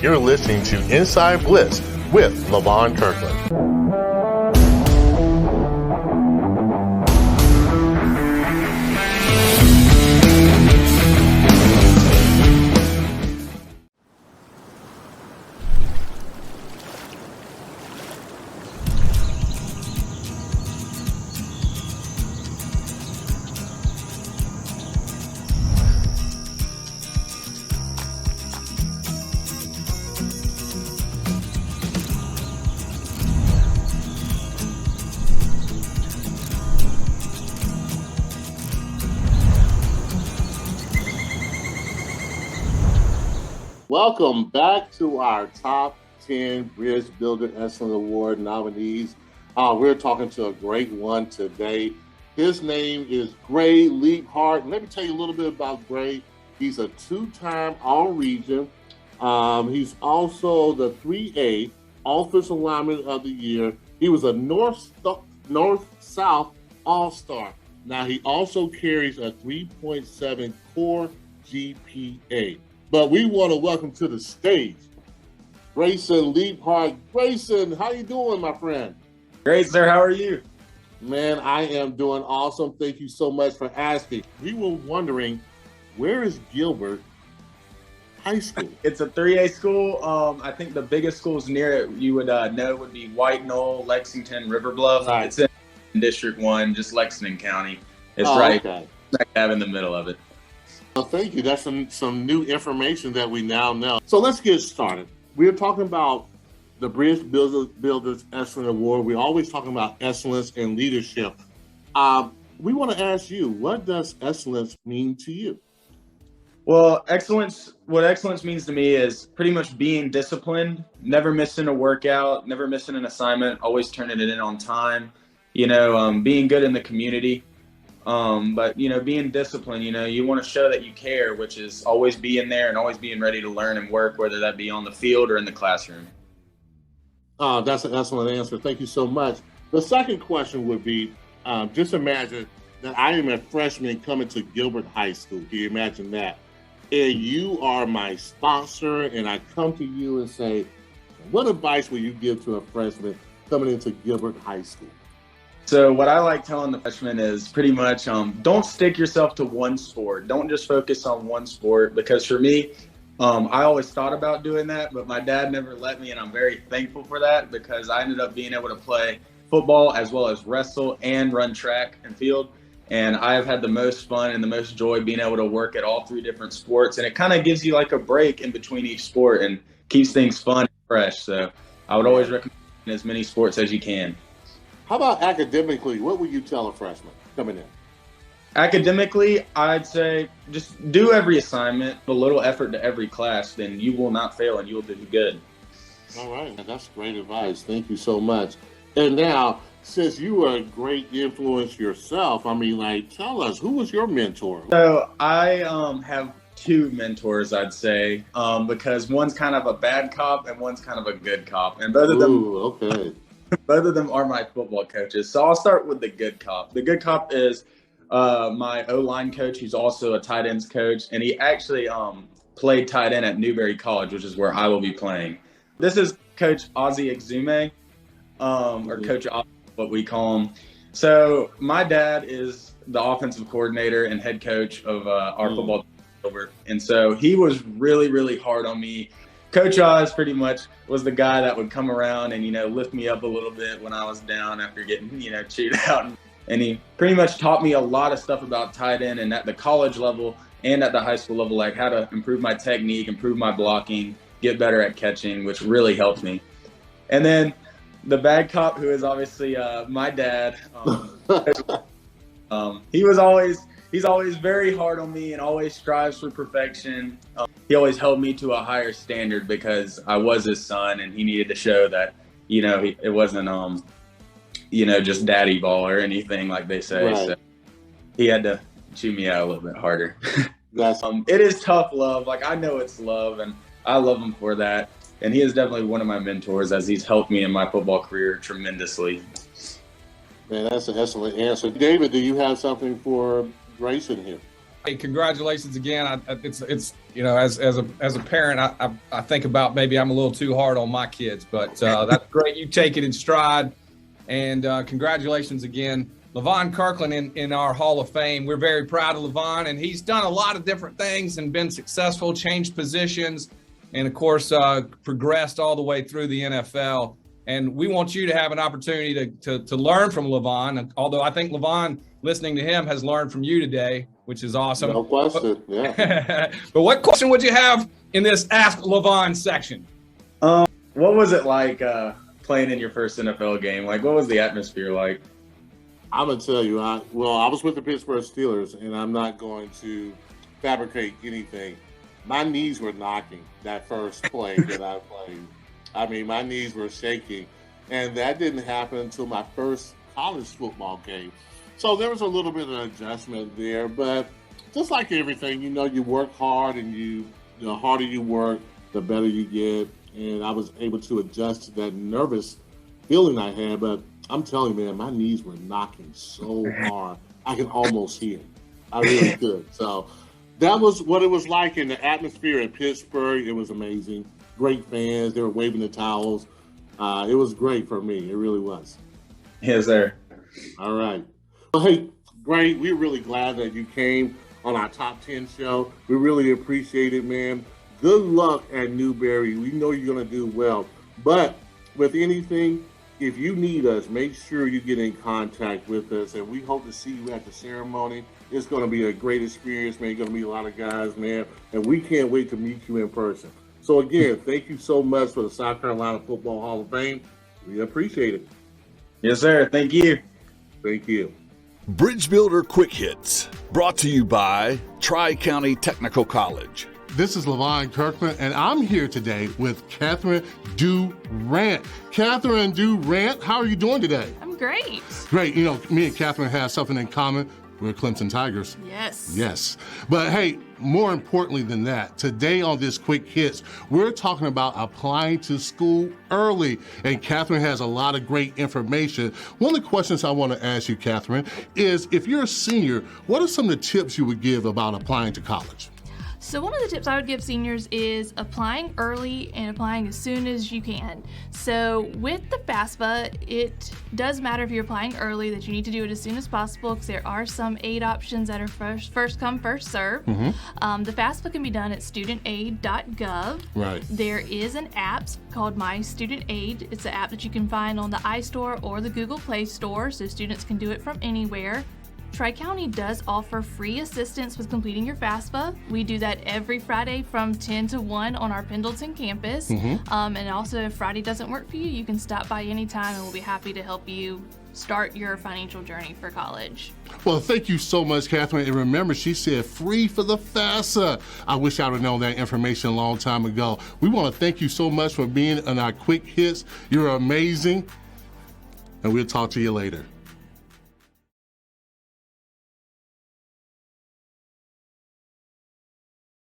You're listening to Inside Blitz with Levon Kirkland. Welcome back to our top 10 Bridge Builder Excellence Award nominees. We're talking to a great one today. His name is Gray Leaphart. Let me tell you a little bit about Gray. He's a two-time All-Region. He's also the 3A Offensive Lineman of the Year. He was a North-South All-Star. Now, he also carries a 3.7 core GPA. But we want to welcome to the stage Grayson Leaphart. Grayson, how you doing, my friend? Great, sir. How are you? Man, I am doing awesome. Thank you so much for asking. We were wondering, where is Gilbert High School? It's a 3A school. I think the biggest schools near it you would know would be White Knoll, Lexington, River Bluff. Right. It's in District 1, just Lexington County. It's Okay. smack dab in the middle of it. Well, thank you. That's some new information that we now know. So let's get started. We're talking about the Bridge Builders Excellence Award. We're always talking about excellence and leadership. We want to ask you, what does excellence mean to you? Well, what excellence means to me is pretty much being disciplined, never missing a workout, never missing an assignment, always turning it in on time, being good in the community. But being disciplined, you want to show that you care, which is always being there and always being ready to learn and work, whether that be on the field or in the classroom. That's an excellent answer. Thank you so much. The second question would be, just imagine that I am a freshman coming to Gilbert High School. Can you imagine that? And you are my sponsor, and I come to you and say, what advice will you give to a freshman coming into Gilbert High School? So what I like telling the freshmen is pretty much don't stick yourself to one sport. Don't just focus on one sport, because for me, I always thought about doing that, but my dad never let me, and I'm very thankful for that, because I ended up being able to play football as well as wrestle and run track and field. And I have had the most fun and the most joy being able to work at all three different sports. And it kind of gives you like a break in between each sport and keeps things fun and fresh. So I would always recommend as many sports as you can. How about academically? What would you tell a freshman coming in? Academically, I'd say just do every assignment, a little effort to every class, then you will not fail and you'll do good. All right. That's great advice. Thank you so much. And now, since you are a great influence yourself, tell us, who was your mentor? So I have two mentors, I'd say, because one's kind of a bad cop and one's kind of a good cop. And both of them are my football coaches. So I'll start with the good cop. The good cop is my O-line coach, who's also a tight ends coach. And he actually played tight end at Newberry College, which is where I will be playing. This is Coach Ozzie Exume, or Coach Ozzie, what we call him. So my dad is the offensive coordinator and head coach of our football team, Gilbert. And so he was really, really hard on me. Coach Oz pretty much was the guy that would come around and, lift me up a little bit when I was down after getting, chewed out. And he pretty much taught me a lot of stuff about tight end, and at the college level and at the high school level, like how to improve my technique, improve my blocking, get better at catching, which really helped me. And then the bad cop, who is obviously my dad, he's always very hard on me and always strives for perfection. He always held me to a higher standard because I was his son, and he needed to show that, it wasn't, just daddy ball or anything like they say. Right. So he had to chew me out a little bit harder. It is tough love. Like, I know it's love, and I love him for that. And he is definitely one of my mentors, as he's helped me in my football career tremendously. Man, that's an excellent answer. David, do you have something for Grayson here? Hey, congratulations again. It's you know, as a parent, I think about maybe I'm a little too hard on my kids, but that's great. You take it in stride, and congratulations again. Levon Kirkland in our Hall of Fame. We're very proud of Levon, and he's done a lot of different things and been successful, changed positions, and of course progressed all the way through the NFL. And we want you to have an opportunity to learn from Levon, although I think Levon, listening to him, has learned from you today, which is awesome. No question, yeah. But what question would you have in this Ask Levon section? What was it like playing in your first NFL game? Like, what was the atmosphere like? I'm going to tell you, I was with the Pittsburgh Steelers, and I'm not going to fabricate anything. My knees were knocking that first play that I played. I mean, my knees were shaking, and that didn't happen until my first college football game. So there was a little bit of adjustment there, but just like everything, you know, you work hard, and the harder you work, the better you get. And I was able to adjust to that nervous feeling I had, but I'm telling you, man, my knees were knocking so hard. I could almost hear it. I really could. So that was what it was like in the atmosphere in Pittsburgh. It was amazing. Great fans. They were waving the towels. It was great for me. It really was. Yes, sir. All right. Well, hey, great. We're really glad that you came on our Top 10 show. We really appreciate it, man. Good luck at Newberry. We know you're going to do well. But with anything, if you need us, make sure you get in contact with us, and we hope to see you at the ceremony. It's going to be a great experience, man. You're going to meet a lot of guys, man, and we can't wait to meet you in person. So, again, thank you so much for the South Carolina Football Hall of Fame. We appreciate it. Yes, sir. Thank you. Thank you. Bridge Builder Quick Hits, brought to you by Tri-County Technical College. This is Levon Kirkland, and I'm here today with Catherine Durant. Catherine Durant, how are you doing today? I'm great. Great. You know, me and Catherine have something in common. We're Clemson Tigers. Yes. Yes. But hey, more importantly than that, today on this Quick Hits, we're talking about applying to school early. And Catherine has a lot of great information. One of the questions I want to ask you, Catherine, is if you're a senior, what are some of the tips you would give about applying to college? So one of the tips I would give seniors is applying early and applying as soon as you can. So with the FAFSA, it does matter if you're applying early that you need to do it as soon as possible, because there are some aid options that are first come, first serve. Mm-hmm. The FAFSA can be done at studentaid.gov. Right. There is an app called My Student Aid. It's an app that you can find on the iStore or the Google Play Store, so students can do it from anywhere. Tri-County does offer free assistance with completing your FAFSA. We do that every Friday from 10 to 1 on our Pendleton campus. Mm-hmm. And also, if Friday doesn't work for you, you can stop by anytime and we'll be happy to help you start your financial journey for college. Well, thank you so much, Catherine. And remember, she said free for the FAFSA. I wish I would have known that information a long time ago. We want to thank you so much for being on our Quick Hits. You're amazing. And we'll talk to you later.